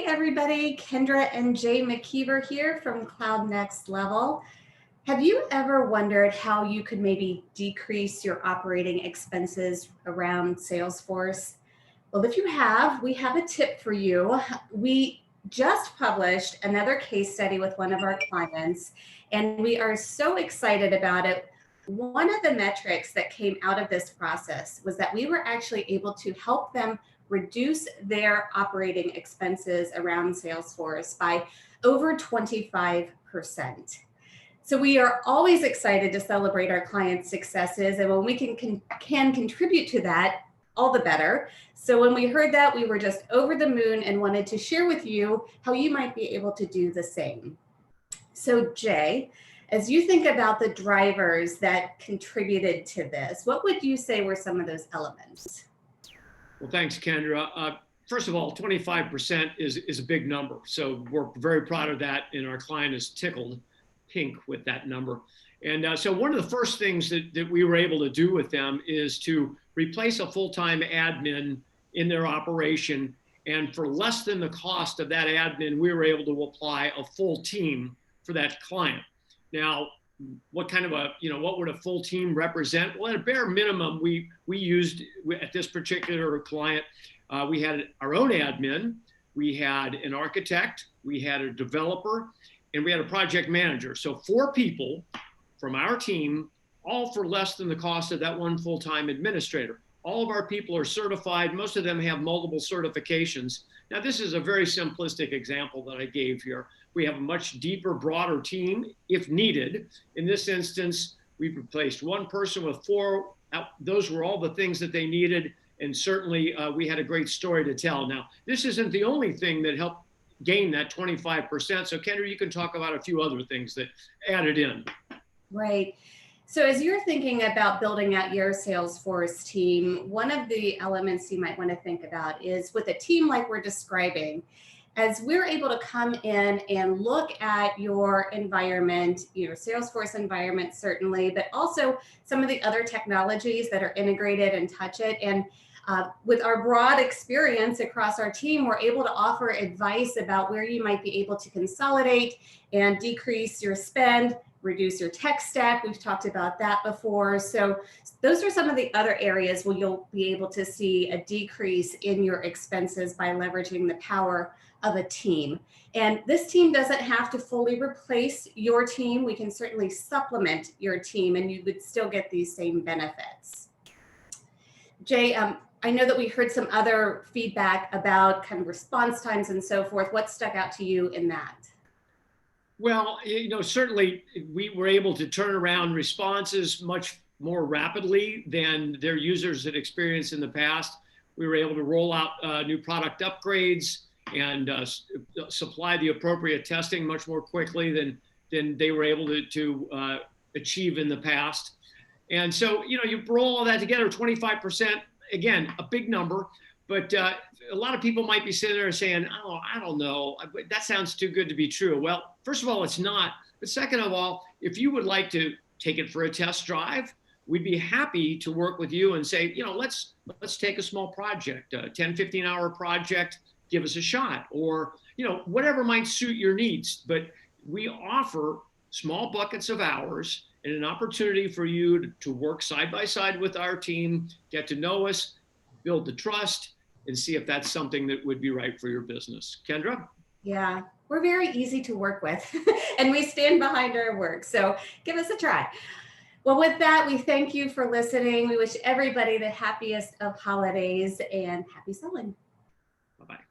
everybody, Kendra and Jay McKeever here from Cloud Next Level. Have you ever wondered how you could maybe decrease your operating expenses around Salesforce? Well, if you have, we have a tip for you. We just published another case study with one of our clients, and we are so excited about it. One of the metrics that came out of this process was that we were actually able to help them reduce their operating expenses around Salesforce by over 25%. So we are always excited to celebrate our clients' successes, and when we can contribute to that, all the better. So when we heard that, we were just over the moon and wanted to share with you how you might be able to do the same. So Jay, as you think about the drivers that contributed to this, what would you say were some of those elements? Well, thanks, Kendra. First of all, 25% is a big number. So we're very proud of that, and our client is tickled pink with that number. And so one of the first things that we were able to do with them is to replace a full-time admin in their operation. And for less than the cost of that admin, we were able to apply a full team for that client. Now, what kind of what would a full team represent? Well, at a bare minimum, we used, at this particular client, we had our own admin, we had an architect, we had a developer, and we had a project manager. So 4 people from our team, all for less than the cost of that one full-time administrator. All of our people are certified. Most of them have multiple certifications. Now, this is a very simplistic example that I gave here. We have a much deeper, broader team if needed. In this instance, we replaced one person with 4. Those were all the things that they needed. And certainly we had a great story to tell. Now, this isn't the only thing that helped gain that 25%. So Kendra, you can talk about a few other things that added in. Right. So as you're thinking about building out your Salesforce team, one of the elements you might want to think about is with a team like we're describing, as we're able to come in and look at your environment, your Salesforce environment certainly, but also some of the other technologies that are integrated and touch it. And with our broad experience across our team, we're able to offer advice about where you might be able to consolidate and decrease your spend, reduce your tech stack. We've talked about that before. So those are some of the other areas where you'll be able to see a decrease in your expenses by leveraging the power of a team. And this team doesn't have to fully replace your team. We can certainly supplement your team and you would still get these same benefits. Jay, I know that we heard some other feedback about kind of response times and so forth. What stuck out to you in that? Well, certainly we were able to turn around responses much more rapidly than their users had experienced in the past. We were able to roll out new product upgrades and supply the appropriate testing much more quickly than they were able to achieve in the past. And so, you roll all that together, 25%, again, a big number, but a lot of people might be sitting there saying, oh, I don't know, that sounds too good to be true. Well, first of all, it's not. But second of all, if you would like to take it for a test drive, we'd be happy to work with you and say, let's take a small project, a 10, 15-hour project, give us a shot, or, whatever might suit your needs. But we offer small buckets of hours and an opportunity for you to work side by side with our team, get to know us, build the trust, and see if that's something that would be right for your business. Kendra? Yeah, we're very easy to work with and we stand behind our work. So give us a try. Well, with that, we thank you for listening. We wish everybody the happiest of holidays and happy selling. Bye-bye.